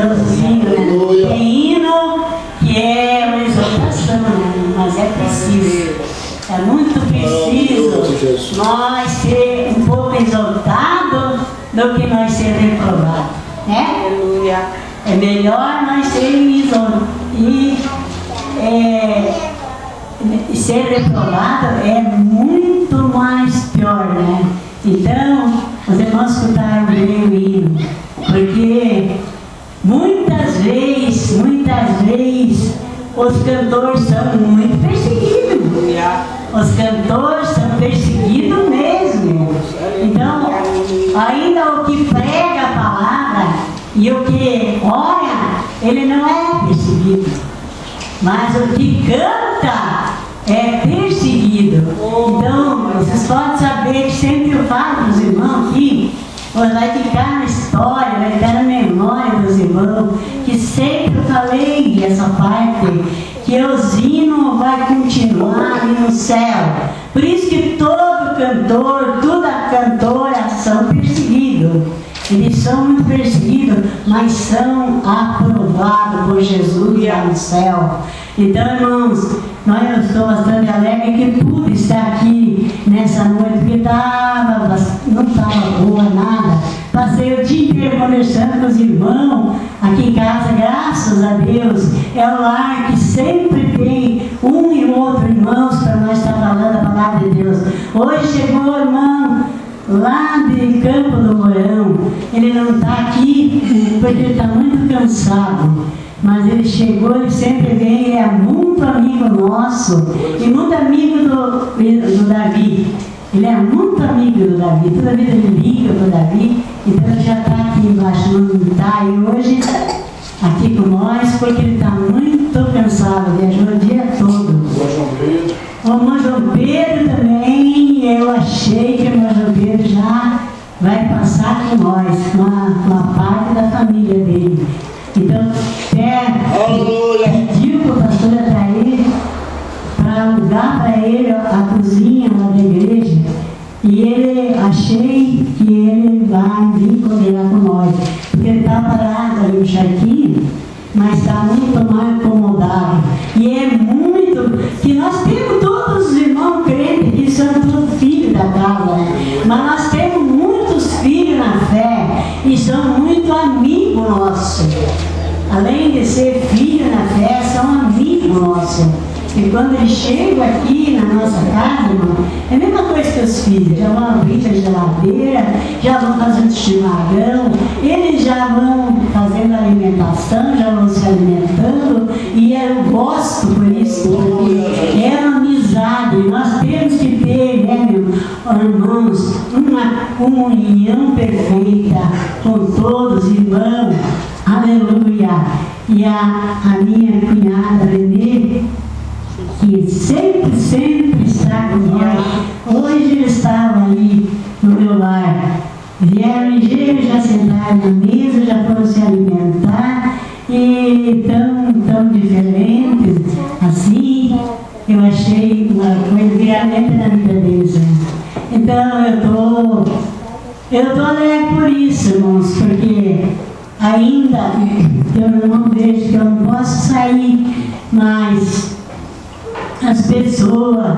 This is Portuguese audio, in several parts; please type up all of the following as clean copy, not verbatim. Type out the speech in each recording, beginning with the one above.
maravilhoso hino, né? Tem hino que é uma exaltação, né? Mas é preciso, é muito preciso nós ser um pouco exaltados do que nós ser reprovados, né? Aleluia. É melhor nós sermos exaltados e ser reprovado é muito mais pior, né? Então, os irmãos escutaram bem o hino, porque muitas vezes, os cantores são muito perseguidos. Os cantores são perseguidos mesmo. Então, ainda o que prega a palavra e o que ora, ele não é perseguido. Mas o que canta é perseguido. Então, vocês podem saber que sempre eu falo para os irmãos aqui, vai ficar na história, vai ficar na memória dos irmãos, que sempre eu falei essa parte, que os hinos vai continuar ali no céu. Por isso que todo cantor, toda cantora são perseguidos. Eles são muito perseguidos, mas são aprovados por Jesus lá no céu. Então, irmãos, eu estou bastante alegre que pude estar aqui nessa noite, porque não estava boa nada. Passei o dia inteiro conversando com os irmãos aqui em casa, graças a Deus. É um lar que sempre tem um e outro irmãos para nós estar falando a palavra de Deus. Hoje chegou o irmão lá de Campo do Mourão. Ele não está aqui porque ele está muito cansado, mas ele chegou, ele sempre vem, ele é muito amigo nosso e muito amigo do Davi. Ele é muito amigo do Davi, toda a vida ele liga para o Davi, então ele já está aqui embaixo, não está, e hoje aqui com nós, porque ele está muito cansado, viajou o dia todo. O irmão João Pedro também, eu achei que o irmão João Pedro já vai passar com nós, com a parte da família dele. Então, pediu para o pastor Atair para alugar para ele a cozinha lá da igreja, e achei que ele vai vir comer com nós, porque ele está parado ali no charquinho, mas está muito mais acomodado. E é muito, que nós temos todos os irmãos crentes que são todos filhos da casa, né? Mas nós temos muitos filhos na fé e são muito amigos nossos. Além de ser filho na fé, são amigos nossos. E quando eles chegam aqui na nossa casa, irmão, é a mesma coisa que os filhos. Já vão abrir a geladeira, já vão fazendo chimarrão, eles já vão fazendo alimentação, já vão se alimentando. E eu gosto por isso, porque é uma amizade. Nós temos que ter, né, meus irmãos, uma comunhão perfeita com todos os irmãos. Aleluia! E a minha cunhada Renê, que sempre está com nós. Hoje ele estava ali no meu lar. Vieram ligeiros, já sentaram na mesa, já foram se alimentar e tão diferentes assim. Eu achei uma coisa realmente na vida deles. Então eu estou alegre por isso, irmãos, porque ainda eu não vejo que eu não posso sair, mas as pessoas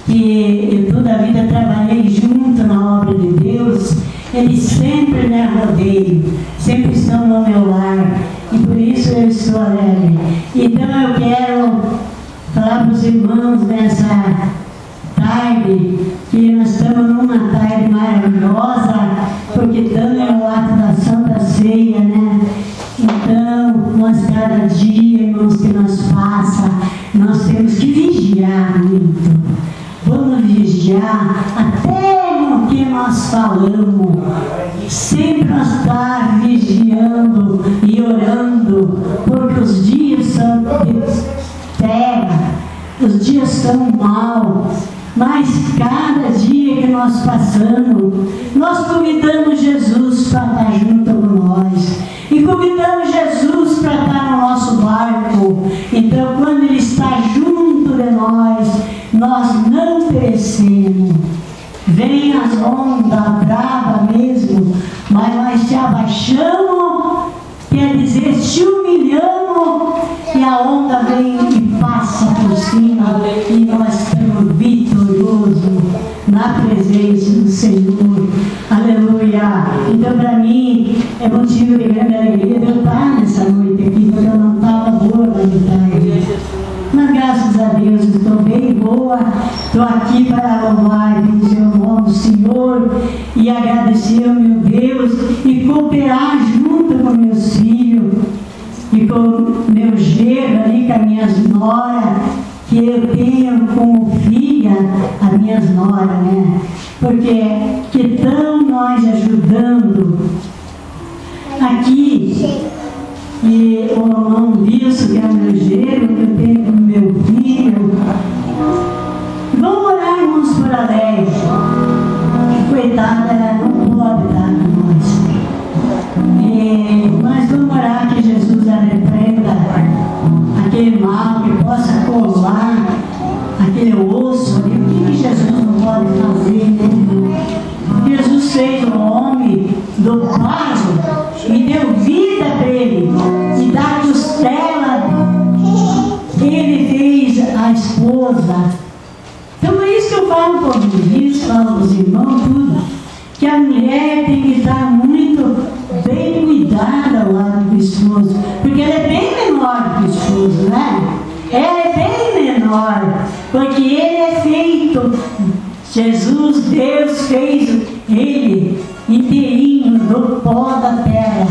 que eu toda a vida trabalhei junto na obra de Deus, eles sempre me rodeiam, sempre estão no meu lar, e por isso eu estou alegre. Então eu quero falar para os irmãos nessa tarde, que nós estamos numa tarde maravilhosa, porque estamos no ato da Santa Ceia, né? Então, nós cada dia, irmãos, que nós faça, nós temos que vigiar muito. Vamos vigiar até no que nós falamos. Sempre nós estar vigiando e orando, porque os dias são de terra, os dias são maus. Mas cada dia que nós passamos, nós convidamos Jesus para estar junto com nós. E convidamos Jesus para estar no nosso barco. Então, quando Ele está junto de nós, nós não perecemos. Vem as ondas bravas mesmo, mas nós se abaixamos quer dizer se humilhamos e a onda vem e passa por cima e nós estamos vitoriosos na presença do Senhor. Aleluia! Então para mim é motivo de grande alegria de eu estar nessa noite aqui, porque eu não estava boa na tarde. Mas graças a Deus estou bem boa, estou aqui para louvar e bendizer o nome do Senhor e agradecer ao meu Deus e cooperar junto com meus filhos e com meu genro ali, com as minhas noras, que eu tenho como filha as minhas noras, né? Porque que estão nós ajudando aqui. E o irmão Wilson, que é o meu genro, que eu tenho como meu filho, vamos orar uns por Alex. Coitada, ela não pode dar com nós. Mas vamos orar que Jesus a repreenda aquele mal que possa colar aquele osso ali. O que Jesus não pode fazer, né? Jesus fez o homem do barro e deu vida para ele. E da costela ele fez a esposa. Então por isso que eu falo para os filhos, falo para os irmãos, tudo, que a mulher tem que estar muito bem cuidada ao lado do esposo, porque ela é bem menor que o esposo, né? Ela é bem menor, porque ele é feito, Jesus, Deus fez ele inteirinho do pó da terra,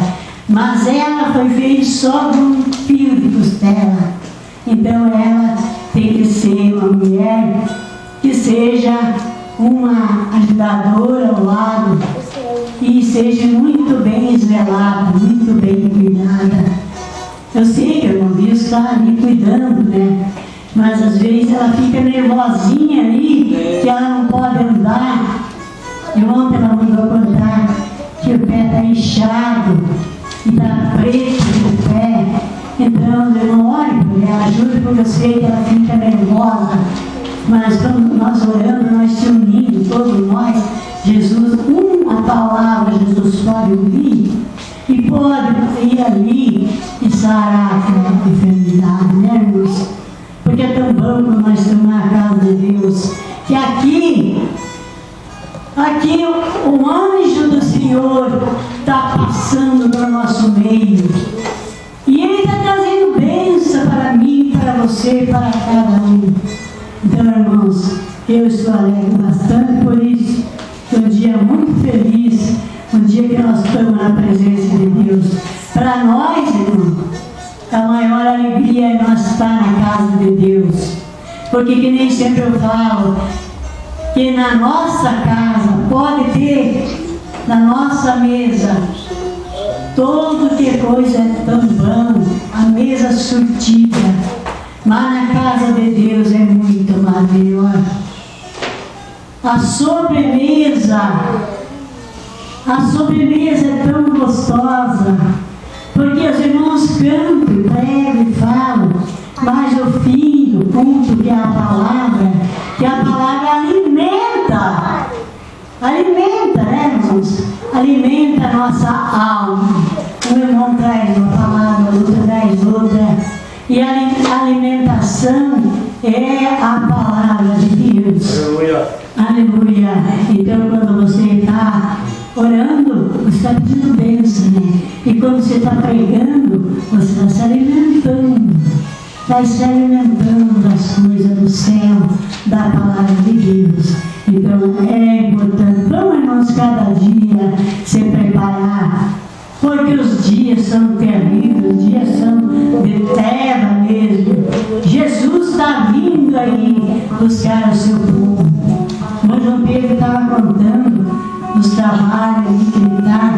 mas ela foi feita só de um fio de costela. Então ela tem que ser uma mulher que seja uma ajudadora ao lado e seja muito bem esvelada, muito bem cuidada. Eu sei que o irmão Deus está ali cuidando, né? Mas às vezes ela fica nervosinha ali, que ela não pode andar. E ontem ela mandou contar que o pé está inchado e está preto no pé. Então, eu não olho por ela, ajuda, porque eu sei que ela fica nervosa. Mas quando nós oramos, nós se unimos, todos nós, Jesus, uma palavra Jesus pode ouvir e pode ir ali e sarar aquela enfermidade, né, irmãos? Porque é tão bom quando nós estamos na casa de Deus, que aqui o anjo do Senhor está passando no nosso meio. E Ele está trazendo bênção para mim, para você, para cada um. Então, irmãos, eu estou alegre bastante por isso. Foi um dia muito feliz, um dia que nós estamos na presença de Deus. Para nós, irmãos, a maior alegria é nós estar na casa de Deus. Porque que nem sempre eu falo, que na nossa casa pode ter, na nossa mesa, todo que coisa é tão bom, a mesa surtida, mas na casa de Deus é muito maior. A sobremesa é tão gostosa, porque os irmãos cantam, pregam e falam, mas o fim do culto, que é a palavra alimenta, né, irmãos? Alimenta a nossa alma. Um irmão traz uma palavra, o outro traz outra. E a alimentação é a palavra de Deus. Aleluia. Aleluia. Então, quando você está orando, você está pedindo bênção, né? E quando você está pregando, você está se alimentando. Vai se alimentando das coisas do céu, da palavra de Deus. Então é importante, vamos, irmãos, cada dia se preparar, porque os dias são terríveis, os dias são de terra mesmo. Jesus está vindo aí buscar o seu povo. Mas João Pedro estava contando dos trabalhos ali que ele está.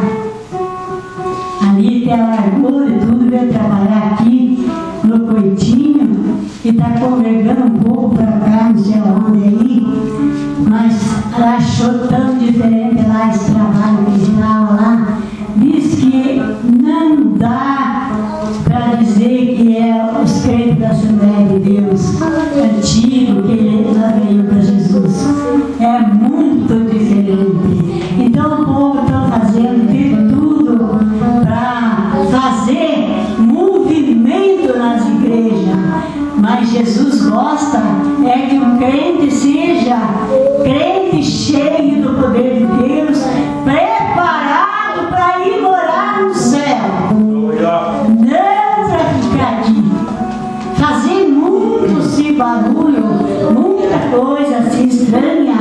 Ali tem a largura e tudo, veio trabalhar aqui no Coitinho e está congregando um pouco para cá, não sei onde aí, mas ela achou tão diferente lá esse trabalho que estava lá. Diz que não dá para dizer que é os crentes da Assembleia de Deus antigo que ele veio para Jesus. É muito diferente. Então o povo está fazendo de tudo para fazer Mas Jesus gosta é que o crente seja crente cheio do poder de Deus, preparado para ir morar no céu. Não para ficar aqui, fazer muito esse barulho, muita coisa assim estranha,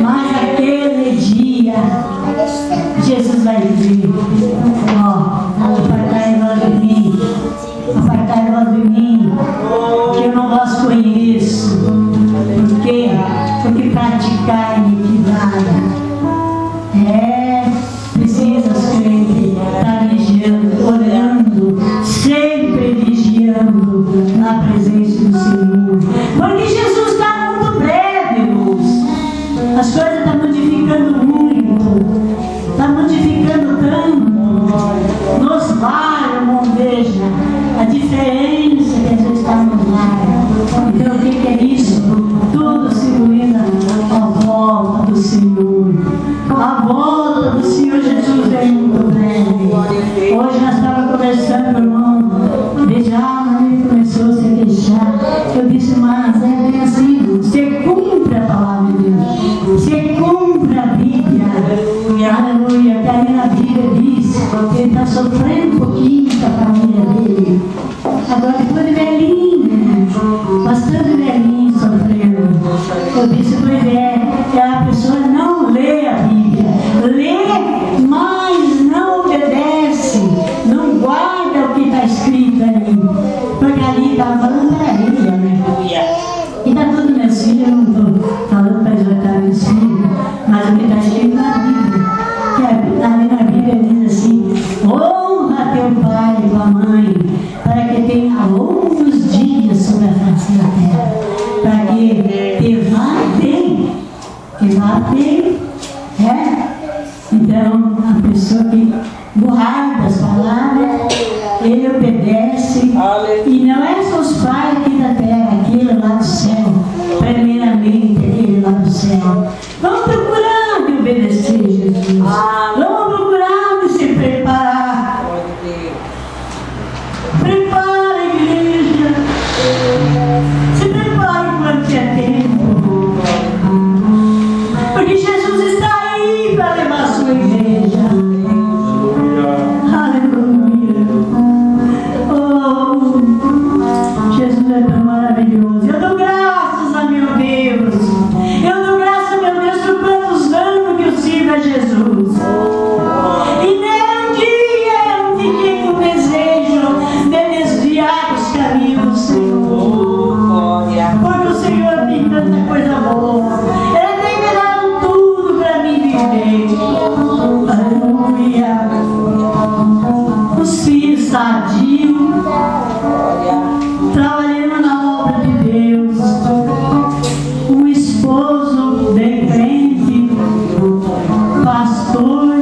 mas aquele dia Jesus vai dizer: ó, apartai-vos de mim, apartai-vos de mim, que eu não vos conheço. Por quê? Porque praticar iniquidade. Precisa os crentes estar vigiando, orando, sempre vigiando na presença do Senhor. Porque Jesus está muito breve, irmãos. As coisas estão modificando muito, está modificando tanto. Nos lares, irmão, veja a diferença que Jesus está nos lares. Então, o que é isso? Tudo seguindo a volta do Senhor. A volta do Senhor Jesus é muito breve. Hoje nós estávamos conversando, irmão. Veja, ele começou a se queixar. Eu disse: mas é bem assim, você cumpre a palavra de Deus, você cumpre a Bíblia. Aleluia. Que ali na Bíblia diz que ele está sofrendo um pouquinho com a família dele. Agora, depois de velhinho, bastante velhinho sofrendo. Eu disse: pois é a pessoa não lê a Bíblia, lê, mas não obedece, não guarda o que está escrito ali, porque ali está falando para ele, né? E está tudo meus filhos, eu não estou falando para exortar meus filhos, mas o que está escrito na Bíblia, que ali na Bíblia diz assim: honra teu pai e tua mãe, para que tenha longos dias sobre a face da terra, para que te vá bem, Então, a pessoa que guarda as palavras, ele obedece. E não é só os pais aqui da terra, aquele lá do céu, primeiramente aquele lá do céu. Vamos procurar de obedecer, Jesus. Vamos procurar de se preparar. Prepara a igreja. Se prepare enquanto é tempo. Porque Jesus está aí para levar a sua igreja. Aleluia. Oh, Jesus é tão maravilhoso. Eu dou graças a meu Deus. Eu dou graças a meu Deus por quantos anos que eu sirvo a Jesus. E nem um dia eu fiquei com desejo de desviar os caminhos do Senhor. Porque o Senhor tem tanta coisa boa. Ele tem me dado tudo para mim viver. Aleluia. Os filhos sadios, trabalhando na obra de Deus. Um esposo bem crente, pastor,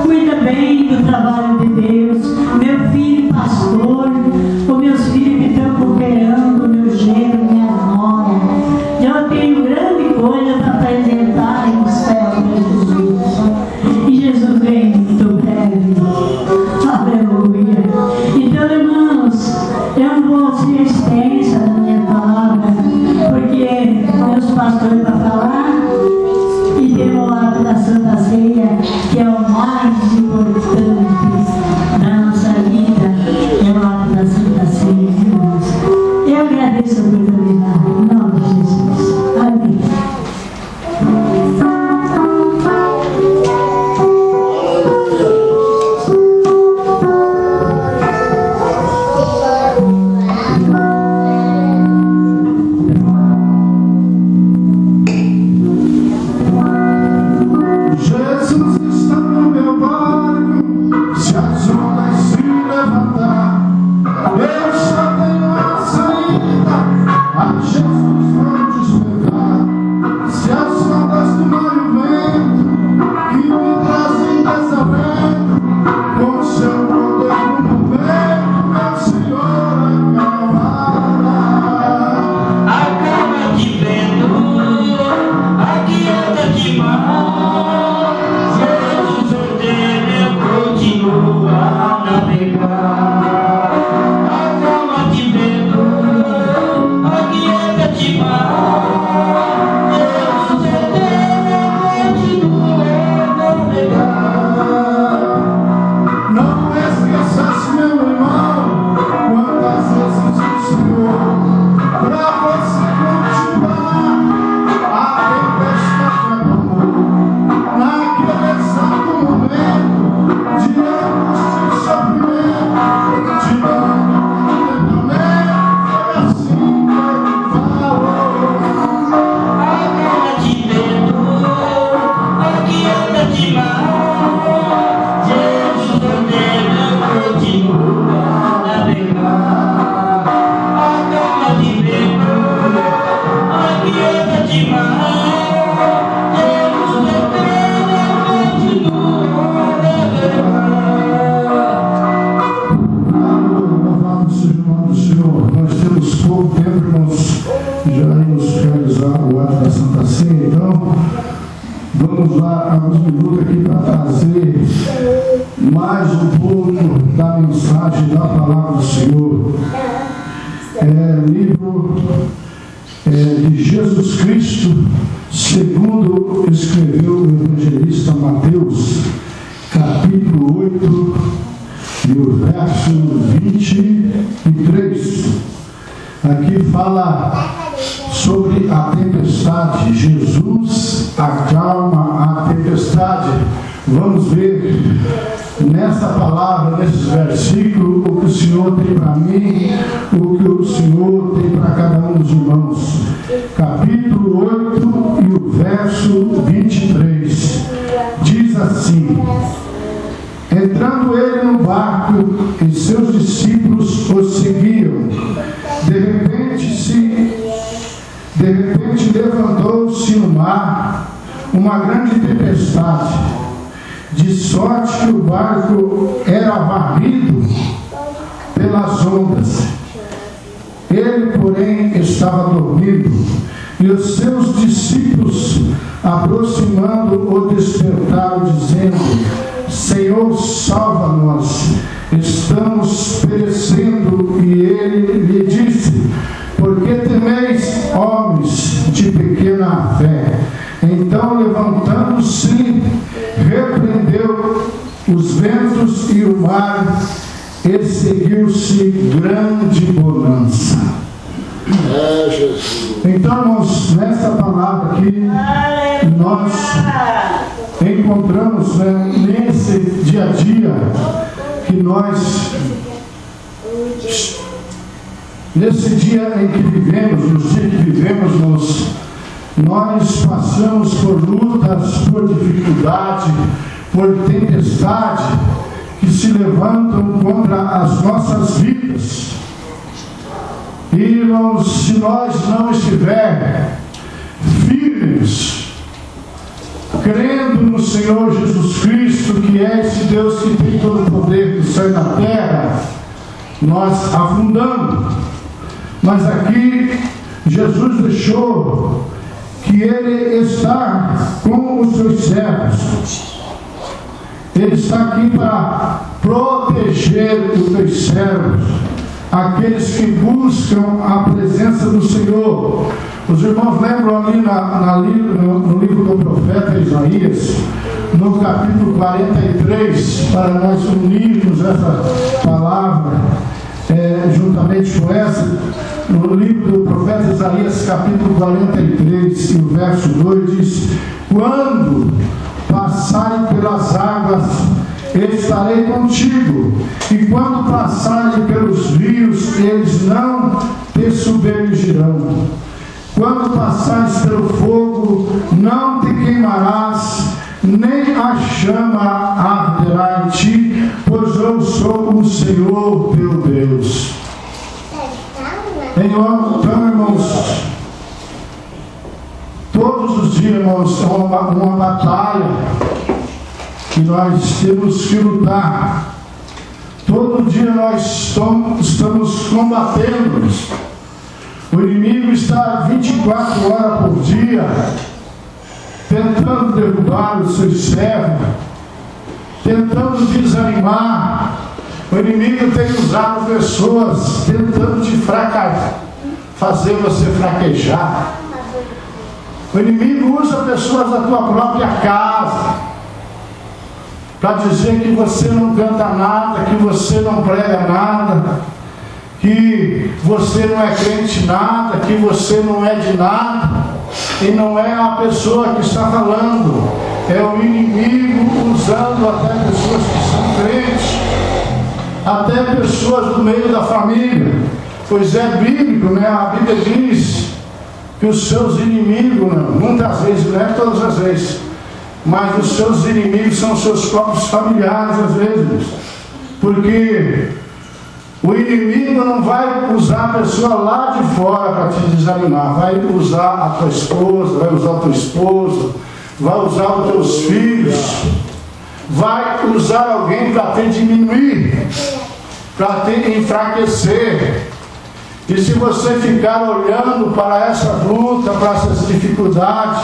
cuida bem do trabalho de Deus. Meu filho pastor, os meus filhos que estão cooperando, meu genro, minha nora. Eu tenho grande coisa para apresentar no céu, meu Jesus. E Jesus vem muito breve. Aleluia. Então, irmãos, eu não vou ser Santa Ceia. Então, vamos lá alguns minutos aqui para trazer mais um pouco da mensagem da palavra do Senhor. Livro de Jesus Cristo, segundo escreveu o evangelista Mateus, capítulo 8, e o verso 23. Aqui fala sobre a tempestade. Jesus acalma a tempestade. Vamos ver nessa palavra, nesses versículos, o que o Senhor tem para mim, o que o Senhor tem para cada um dos irmãos. Capítulo 8 e o verso 23 diz assim: entrando ele no barco e seus discípulos o seguiam, de repente levantou-se no mar uma grande tempestade, de sorte que o barco era varrido pelas ondas. Ele, porém, estava dormindo, e os seus discípulos, aproximando, o despertaram, dizendo: Senhor, salva-nos, estamos perecendo. E ele lhe disse: por que temeis, homens de pequena fé? Então, levantando-se, repreendeu os ventos e o mar, e seguiu-se grande bonança. Então, irmãos, nessa palavra aqui, nós encontramos, nesse dia a dia que nós, nesse dia em que vivemos, nos dias que vivemos, nós passamos por lutas, por dificuldade, por tempestade que se levantam contra as nossas vidas. E, irmãos, se nós não estivermos firmes, crendo no Senhor Jesus Cristo, que é esse Deus que tem todo o poder do céu e da terra, nós afundamos. Mas aqui Jesus deixou que Ele está com os seus servos. Ele está aqui para proteger os seus servos, aqueles que buscam a presença do Senhor. Os irmãos lembram ali no livro do profeta Isaías, no capítulo 43, para nós unirmos essa palavra juntamente com essa, no livro do profeta Isaías, capítulo 43, e o verso 2 diz: quando passarem pelas águas, estarei contigo, e quando passarem pelos rios, eles não te submergirão. Quando passares pelo fogo, não te queimarás, nem a chama arderá em ti, pois eu sou o Senhor teu Deus. Então, irmãos, todos os dias, irmãos, é uma batalha que nós temos que lutar. Todo dia nós estamos combatendo. O inimigo está 24 horas por dia tentando derrubar os seus servos, tentando desanimar. O inimigo tem usado pessoas tentando te fazer você fraquejar. O inimigo usa pessoas da tua própria casa para dizer que você não canta nada, que você não prega nada, que você não é crente nada, que você não é de nada. E não é a pessoa que está falando, é o inimigo usando até pessoas que são crentes, até pessoas do meio da família. Pois é bíblico, A Bíblia diz que os seus inimigos, muitas vezes, não é todas as vezes, mas os seus inimigos são os seus próprios familiares, às vezes. Porque o inimigo não vai usar a pessoa lá de fora para te desanimar. Vai usar a tua esposa, vai usar o teu esposo, vai usar os teus filhos, vai usar alguém para te diminuir, para te enfraquecer. E se você ficar olhando para essa luta, para essas dificuldades,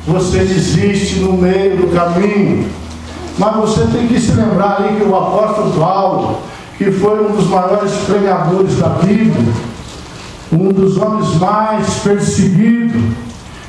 você desiste no meio do caminho. Mas você tem que se lembrar aí que o apóstolo Paulo, que foi um dos maiores pregadores da Bíblia, um dos homens mais perseguidos,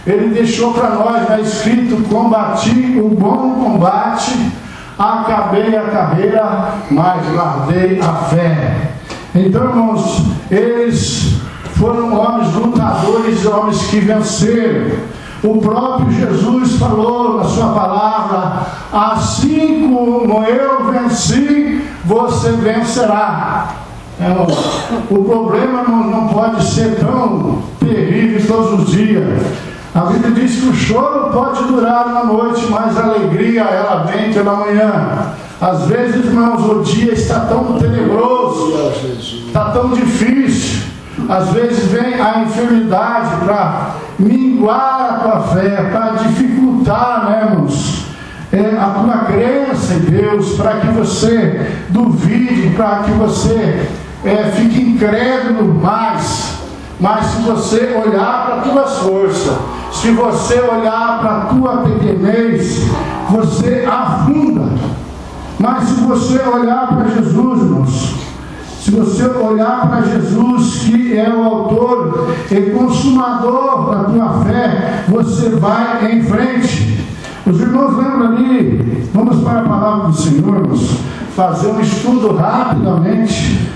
ele deixou para nós, está escrito: combati o bom combate, acabei a carreira, mas guardei a fé. Então, irmãos, eles foram homens lutadores, homens que venceram. O próprio Jesus falou na sua palavra: assim como eu venci, você vencerá. O problema não pode ser tão terrível todos os dias. A Bíblia diz que o choro pode durar uma noite, mas a alegria, ela vem pela manhã. Às vezes, irmãos, o dia está tão tenebroso, está tão difícil. Às vezes vem a enfermidade para minguar a tua fé, para dificultar, né, irmãos, a tua crença em Deus, para que você duvide, para que você fique incrédulo mais. Mas se você olhar para a tua força, se você olhar para a tua pequenez, você afunda. Mas se você olhar para Jesus, irmãos, se você olhar para Jesus, que é o autor e consumador da tua fé, você vai em frente. Os irmãos lembram ali, vamos para a palavra do Senhor, irmãos, fazer um estudo rapidamente,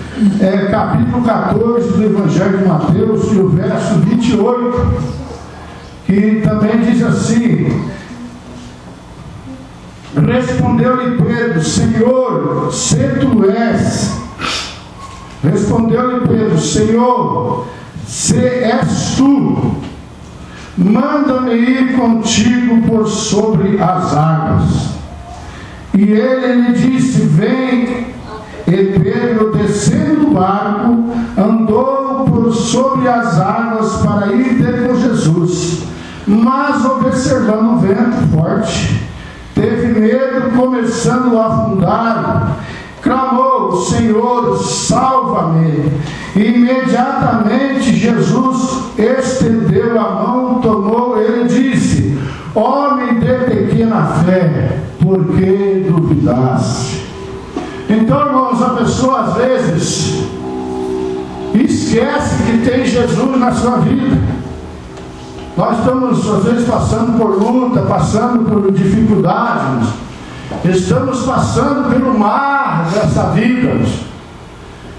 capítulo 14 do Evangelho de Mateus, e o verso 28, que também diz assim: respondeu-lhe Pedro: Senhor, se tu és. Respondeu-lhe Pedro: Senhor, se és tu, manda-me ir contigo por sobre as águas. E ele lhe disse: vem. E Pedro, descendo do barco, andou por sobre as águas para ir ter com Jesus. Mas, observando o vento forte, teve medo, começando a afundar, clamou: Senhor, salva-me. Imediatamente Jesus estendeu a mão, tomou ele e disse: homem de pequena fé, por que duvidaste? Então, irmãos, a pessoa às vezes esquece que tem Jesus na sua vida. Nós estamos às vezes passando por luta, passando por dificuldades, estamos passando pelo mar dessa vida.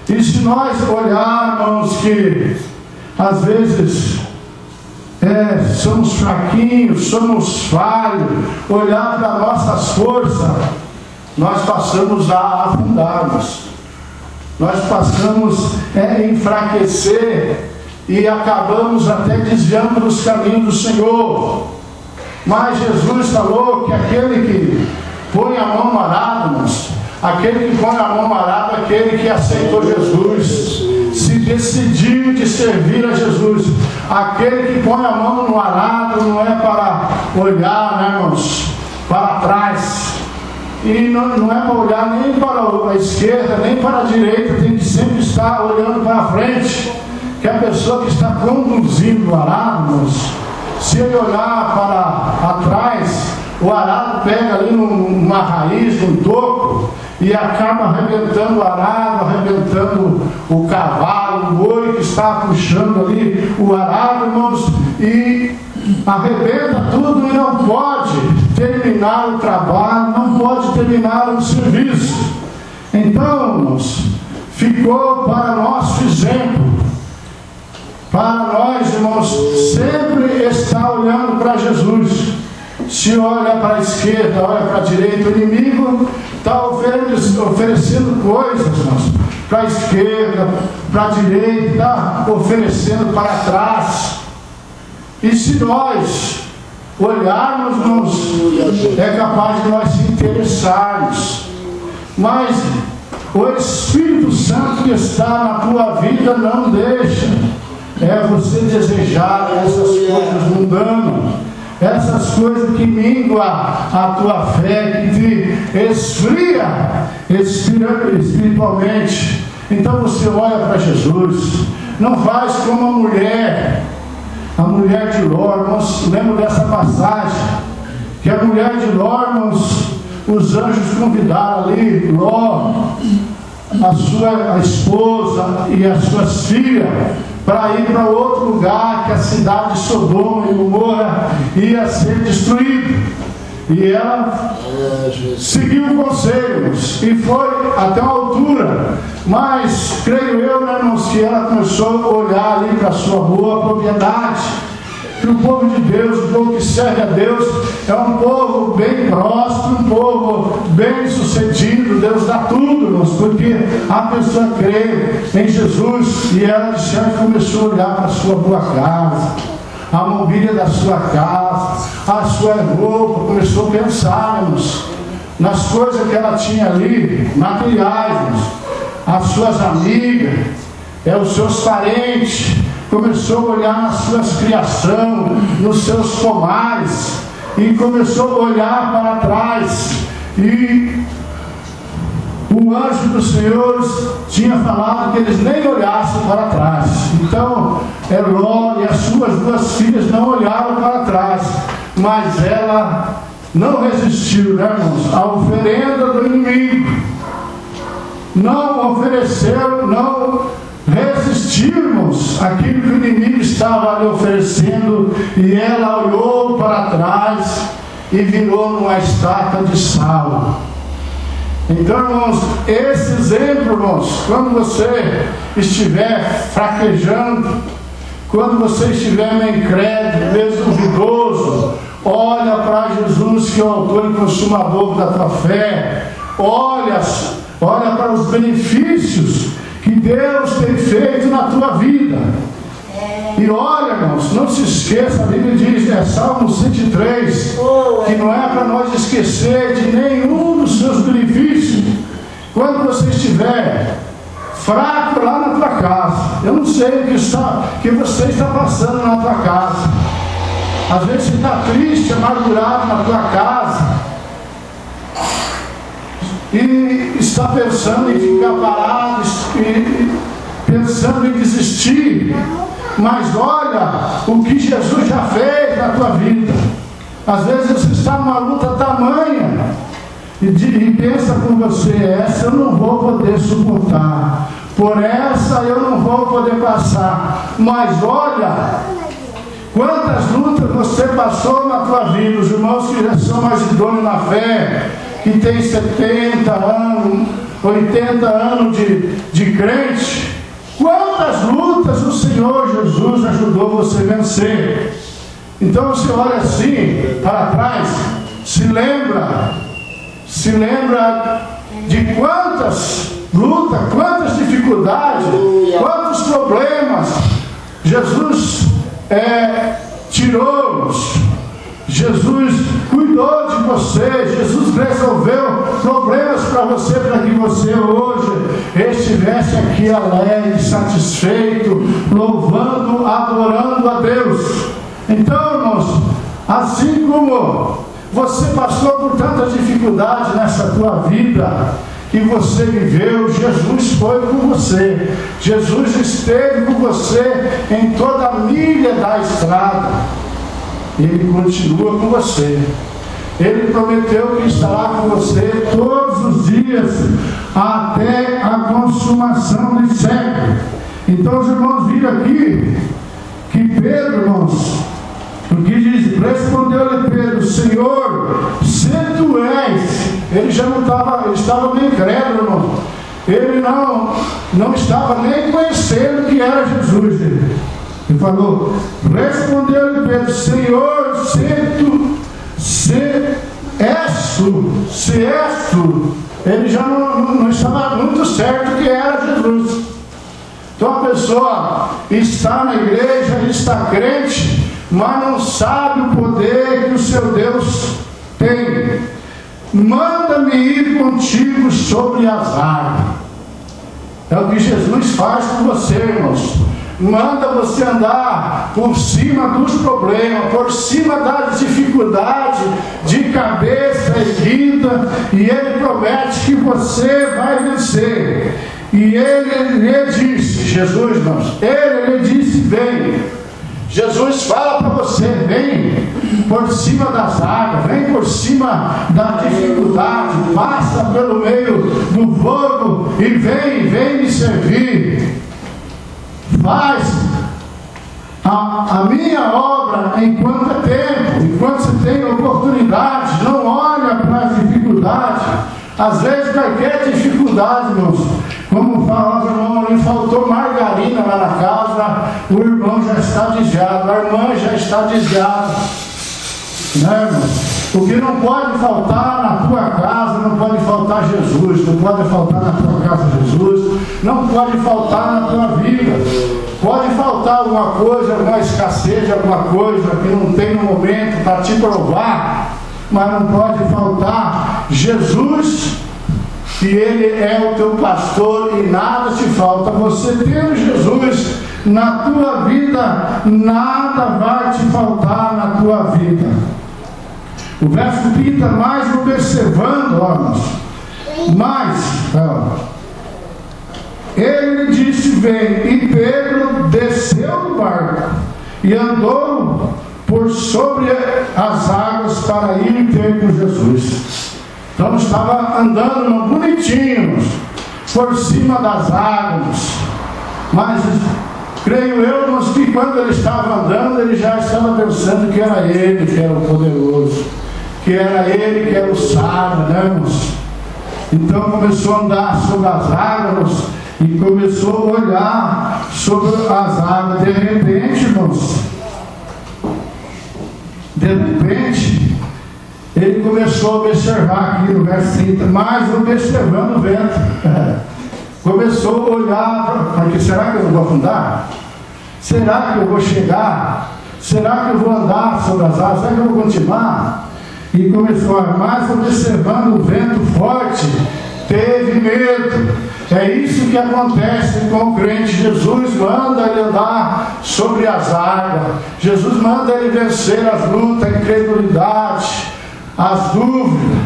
E se nós olharmos que às vezes somos fraquinhos, somos falhos, olhar para nossas forças, nós passamos a afundar-nos, nós passamos a enfraquecer e acabamos até desviando dos caminhos do Senhor. Mas Jesus falou que aquele que põe a mão no arado, aquele que põe a mão no arado, aquele que aceitou Jesus, se decidiu de servir a Jesus. Aquele que põe a mão no arado não é para olhar, né, irmãos, para trás. E não é para olhar nem para a esquerda, nem para a direita, tem que sempre estar olhando para a frente. Que a pessoa que está conduzindo o arado, se ele olhar para atrás, o arado pega ali numa raiz, num toco, e acaba arrebentando o arado, arrebentando o cavalo, o boi que está puxando ali o arado, irmãos, e arrebenta tudo e não pode terminar o trabalho, não pode terminar o serviço. Então, irmãos, ficou para nosso exemplo, para nós, irmãos, sempre estar olhando para Jesus. Se olha para a esquerda, olha para a direita, o inimigo está oferecendo coisas, irmãos, para a esquerda, para a direita, está oferecendo para trás. E se nós olharmos, irmãos, é capaz de nós se interessarmos. Mas o Espírito Santo que está na tua vida não deixa. É você desejar essas coisas mundanas, essas coisas que minguam a tua fé, que te esfria espiritualmente. Então você olha para Jesus, não faz como a mulher de Ló. Irmãos, lembro dessa passagem, que a mulher de Ló, irmãos, os anjos convidaram ali Ló, a esposa e as suas filhas, para ir para outro lugar, que a cidade de Sodoma e Gomorra ia ser destruída. E ela seguiu conselhos e foi até uma altura, mas creio eu, né, irmãos, que ela começou a olhar ali para a sua boa propriedade, que o povo de Deus, o povo que serve a Deus, é um povo bem próspero, um povo bem sucedido. Deus dá tudo, irmãos, porque a pessoa crê em Jesus. E ela de chão começou a olhar para a sua boa casa, a mobília da sua casa, a sua roupa, começou a pensar, irmãos, nas coisas que ela tinha ali, materiais, irmãos, as suas amigas, os seus parentes. Começou a olhar nas suas criações, nos seus pomares, e começou a olhar para trás. E o anjo do Senhor tinha falado que eles nem olhassem para trás. Então, Ló e as suas duas filhas não olharam para trás, mas ela não resistiu, né, irmãos, à oferenda do inimigo. Não ofereceu, não resistiu, irmãos, aquilo que o inimigo estava lhe oferecendo, e ela olhou para trás e virou numa estátua de sal. Então, irmãos, esse exemplo, irmãos, quando você estiver fraquejando, quando você estiver meio incrédulo, meio duvidoso, olha para Jesus, que é o autor e consumador da tua fé. Olha para os benefícios que Deus tem feito na tua vida. E olha, irmãos, não se esqueça, a Bíblia diz, Salmo 103, que não é para nós esquecer de nenhum dos seus benefícios. Quando você estiver fraco lá na tua casa, eu não sei o que você está passando na tua casa. Às vezes você está triste, amargurado na tua casa, e está pensando em ficar parado, e pensando em desistir. Mas olha o que Jesus já fez na tua vida. Às vezes você está numa luta tamanha e pensa com você: essa eu não vou poder suportar, por essa eu não vou poder passar. Mas olha quantas lutas você passou na tua vida. Os irmãos que já são mais idôneos na fé, que tem 70 anos, 80 anos de crente, quantas lutas o Senhor Jesus ajudou você a vencer. Então você olha assim para trás, se lembra de quantas lutas, quantas dificuldades, quantos problemas Jesus tirou-nos. Jesus cuidou de você, Jesus resolveu problemas para você, para que você hoje estivesse aqui alegre, satisfeito, louvando, adorando a Deus. Então, irmãos, assim como você passou por tanta dificuldade nessa tua vida que você viveu, Jesus foi com você. Jesus esteve com você em toda a milha da estrada. Ele continua com você. Ele prometeu que estará com você todos os dias até a consumação do século. Então os irmãos viram aqui que Pedro, irmãos, o que diz, respondeu-lhe Pedro: Senhor, se tu és. Ele já não estava, ele estava meio incrédulo, irmão. Ele não estava nem conhecendo que era Jesus. Ele falou, respondeu-lhe Pedro: Senhor, se és tu. Ele já não estava muito certo que era Jesus. Então a pessoa está na igreja, está crente, mas não sabe o poder que o seu Deus tem. Manda-me ir contigo sobre as águas. É o que Jesus faz com você, irmãos. Manda você andar por cima dos problemas, por cima das dificuldades, de cabeça erguida, e Ele promete que você vai vencer. E ele lhe disse, Jesus, irmãos, ele lhe disse, vem. Jesus fala para você, vem por cima das águas, vem por cima da dificuldade, passa pelo meio do fogo e vem me servir. Faz a minha obra enquanto é tempo, enquanto você tem oportunidade. Não olha para as dificuldades. Às vezes qualquer dificuldade, irmãos, como falava o irmão ali, faltou margarina lá na casa, o irmão já está desviado, a irmã já está desviada, né, irmãos? O que não pode faltar na tua casa, não pode faltar Jesus, não pode faltar na tua casa Jesus, não pode faltar na tua vida. Pode faltar alguma coisa, alguma escassez de alguma coisa que não tem no momento para te provar, mas não pode faltar Jesus, que Ele é o teu pastor e nada te falta. Você tendo Jesus na tua vida, nada vai te faltar na tua vida. O verso 30, mais observando, ele disse, vem, e Pedro desceu do barco e andou por sobre as águas para ir ter com Jesus. Então estava andando bonitinho por cima das águas, mas creio eu, irmãos, que quando ele estava andando, ele já estava pensando que era ele que era o poderoso, que era ele que era o sábio, né, irmãos? Então começou a andar sobre as águas e começou a olhar sobre as águas. De repente, irmãos, ele começou a observar aqui no verso 30, mas observando o vento. Começou a olhar, porque será que eu vou afundar? Será que eu vou chegar? Será que eu vou andar sobre as águas? Será que eu vou continuar? E começou a, mas observando o vento forte, teve medo. É isso que acontece com o crente. Jesus manda ele andar sobre as águas. Jesus manda ele vencer as lutas, a incredulidade, as dúvidas.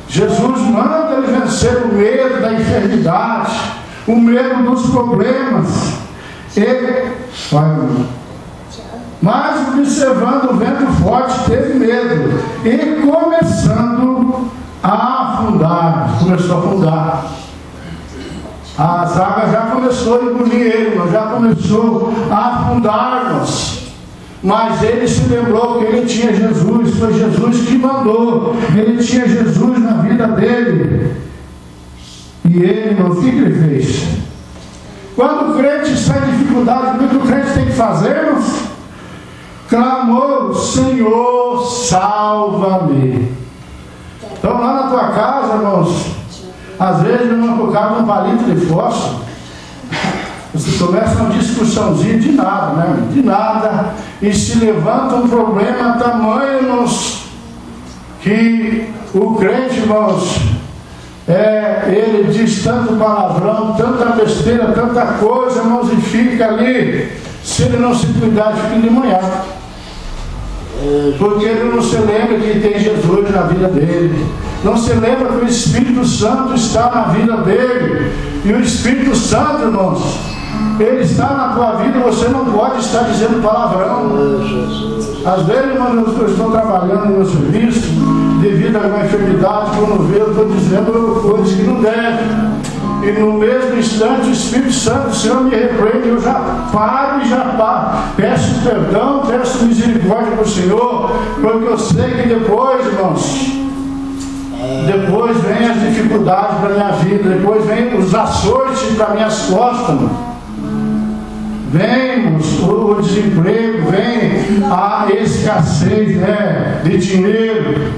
Jesus manda ele vencer o medo da enfermidade, o medo dos problemas. Mas observando o vento forte, teve medo e começando a afundar, começou a afundar. As águas já começou a engolir ele, já começou a afundar-nos. Mas ele se lembrou que ele tinha Jesus, foi Jesus que mandou, ele tinha Jesus na vida dele. E ele, irmão, o que ele fez? Quando o crente sai de dificuldade, o que o crente tem que fazer, irmãos? Clamou, Senhor, salva-me. Então lá na tua casa, irmãos, às vezes não colocava um palito de fósforo, você começa uma discussãozinha de nada, né? De nada, e se levanta um problema tamanho, irmãos, que o crente, irmãos, ele diz tanto palavrão, tanta besteira, tanta coisa, irmãos, e fica ali, se ele não se cuidar, fica endemoniado. Porque ele não se lembra que tem Jesus na vida dele, não se lembra que o Espírito Santo está na vida dele. E o Espírito Santo, irmãos, ele está na tua vida, você não pode estar dizendo palavrão. Às vezes, irmãos, eu estou trabalhando no meu serviço, devido a uma enfermidade, quando eu estou dizendo coisas que não devem. E no mesmo instante o Espírito Santo, o Senhor me repreende, eu já paro e já paro. Peço perdão, peço misericórdia para o Senhor, porque eu sei que depois, irmãos, depois vem as dificuldades para a minha vida, depois vem os açoites para minhas costas, vem o desemprego, vem a escassez, né, de dinheiro.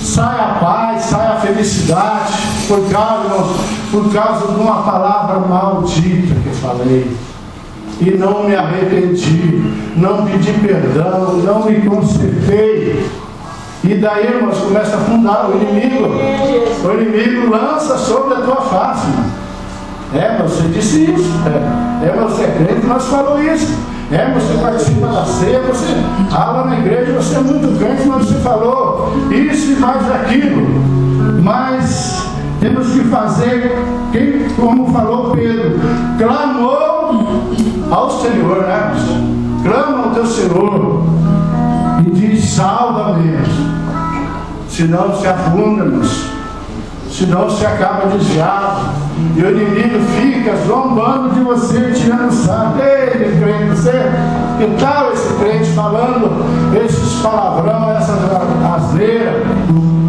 Sai a paz, sai a felicidade, por causa de uma palavra maldita que eu falei. E não me arrependi, não pedi perdão, não me consertei. E daí, irmãos, começa a afundar o inimigo lança sobre a tua face. Você disse isso, você é crente, mas falou isso. Você participa da ceia, você lá na igreja, você é muito crente, mas você falou isso e mais aquilo. Mas temos que fazer, como falou Pedro, clamou ao Senhor, né? Clama ao teu Senhor e diz: salva-me, senão se afunda-nos, senão se acaba desviado, e o inimigo fica zombando de você, tirando sarro. Ei, crente, você, que tal esse crente falando esses palavrão, essa asneira,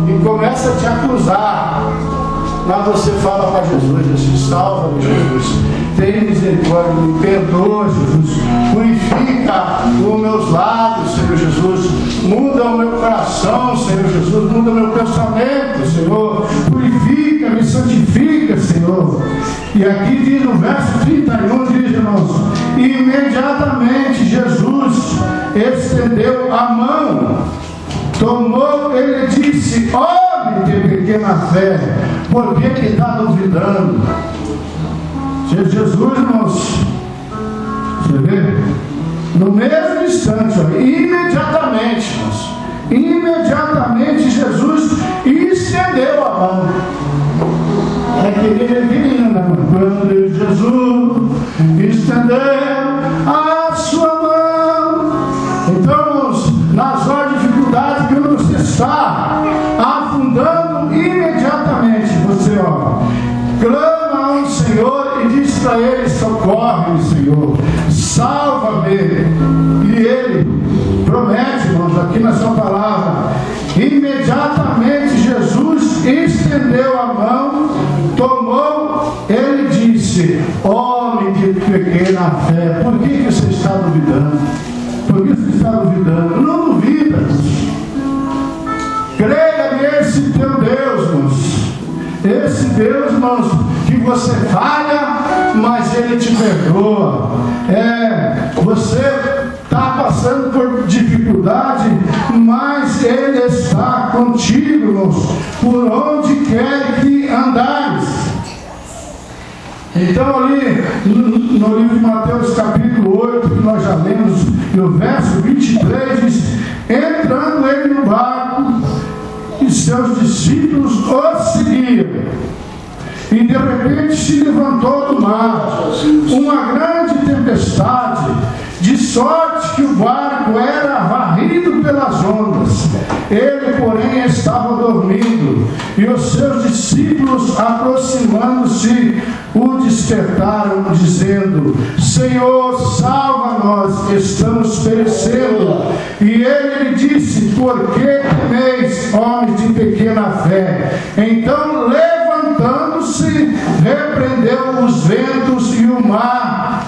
e começa a te acusar. Mas você fala para Jesus assim: salva-me, Jesus, tem misericórdia, me perdoa, Jesus, purifica os meus lábios, Senhor Jesus, muda o meu coração, Senhor Jesus, muda o meu pensamento, Senhor, purifica, me santifica, Senhor. E aqui diz no verso 31, diz, irmãos, imediatamente Jesus estendeu a mão, tomou, ele disse: homem de pequena fé, por que está duvidando? Jesus, irmãos, você vê? No mesmo instante, ó, imediatamente, irmãos, imediatamente Jesus estendeu a mão. É quando Jesus estendeu a sua mão. Então, irmãos, nas horas de dificuldade que você está afundando, imediatamente você, ó, clama ao Senhor e diz para Ele: socorre-me, Senhor, salva-me. E Ele promete, irmãos, aqui na sua palavra, imediatamente Jesus estendeu a mão, tomou, Ele disse: homem de pequena fé, por que você está duvidando? Por que você está duvidando? Não duvida. Creia nesse teu Deus, irmãos. Esse Deus, irmãos, que você falha, mas Ele te perdoa. Você está passando por dificuldade, mas Ele está contigo, irmãos, por onde quer que andares. Então, ali no livro de Mateus, capítulo 8, que nós já lemos, no verso 23, diz: entrando ele no barco, e seus discípulos o seguiam. E de repente se levantou do mar uma grande tempestade, de sorte que o barco era varrido pelas ondas. Ele, porém, estava dormindo, e os seus discípulos, aproximando-se, o despertaram, dizendo: Senhor, salva-nos, estamos perecendo. E ele lhe disse: por que temeis, homens de pequena fé? Então, levantando-se, repreendeu os ventos e o mar,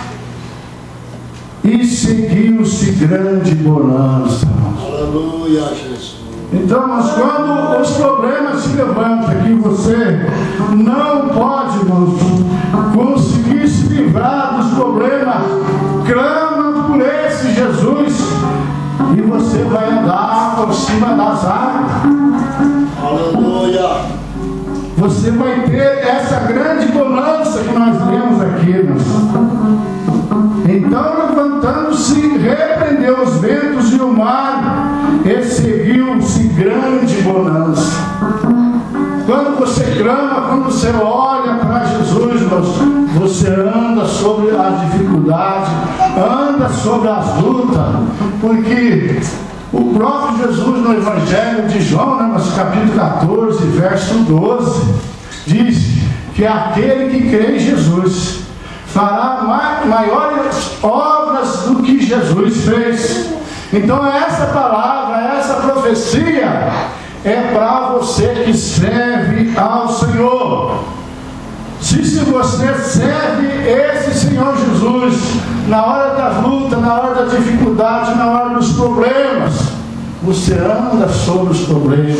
e seguiu-se grande bonança. Aleluia, Jesus. Então, mas quando os problemas se levantam, que você não pode, irmãos, conseguir se livrar dos problemas, clama por esse Jesus, e você vai andar por cima das águas. Aleluia. Você vai ter essa grande bonança que nós lemos aqui, irmãos. Então, levantando-se, repreendeu os ventos e o mar, e seguiu-se grande bonança. Quando você clama, quando você olha para Jesus, irmãos, você anda sobre as dificuldades, anda sobre as lutas, porque o próprio Jesus, no Evangelho de João, no capítulo 14, verso 12, diz que aquele que crê em Jesus fará maiores obras do que Jesus fez. Então essa palavra, essa profecia é para você que serve ao Senhor. Se você serve esse Senhor Jesus na hora das lutas, na hora da dificuldade, na hora dos problemas, você anda sobre os problemas.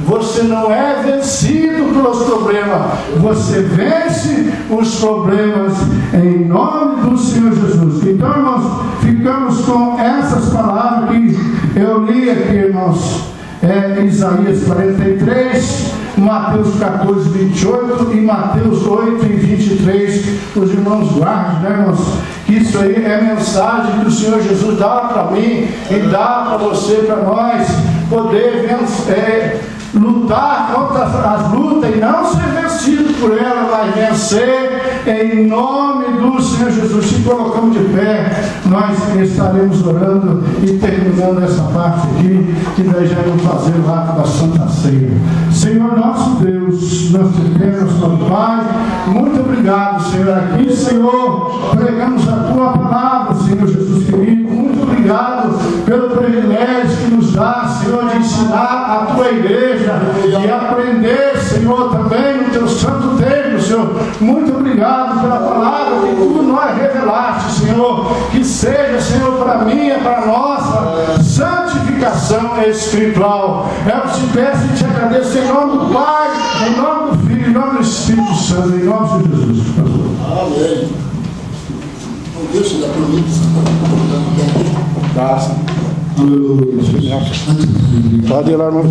Você não é vencido pelos problemas, você vence os problemas em nome do Senhor Jesus. Então, irmãos, ficamos com essas palavras que eu li aqui, irmãos. Isaías 43, Mateus 14, 28 e Mateus 8 e 23. Os irmãos guardem, né, irmãos? Que isso aí é mensagem que o Senhor Jesus dá para mim e dá para você, para nós poder lutar contra as lutas e não ser vencido por ela, mas vencer em nome do Senhor Jesus. Se colocamos de pé, nós estaremos orando e terminando essa parte aqui, que nós já vamos fazer o ato da Santa Ceia. Senhor nosso Deus, nós te pedimos, meu Pai, muito obrigado, Senhor. Aqui, Senhor, pregamos a tua palavra, Senhor Jesus querido. Muito obrigado pelo privilégio que nos dá, Senhor, de ensinar a tua igreja e aprender, Senhor, também no teu santo templo, Senhor. Muito obrigado pela palavra que tu nós revelaste, Senhor. Que seja, Senhor, para mim e para a nossa santificação espiritual. Eu te peço e te agradeço em nome do Pai, em nome do Filho, em nome do Espírito Santo, em nome de Jesus. Amém. Deus te dá promessa. Graças. Aleluia. Pode ir lá, irmão.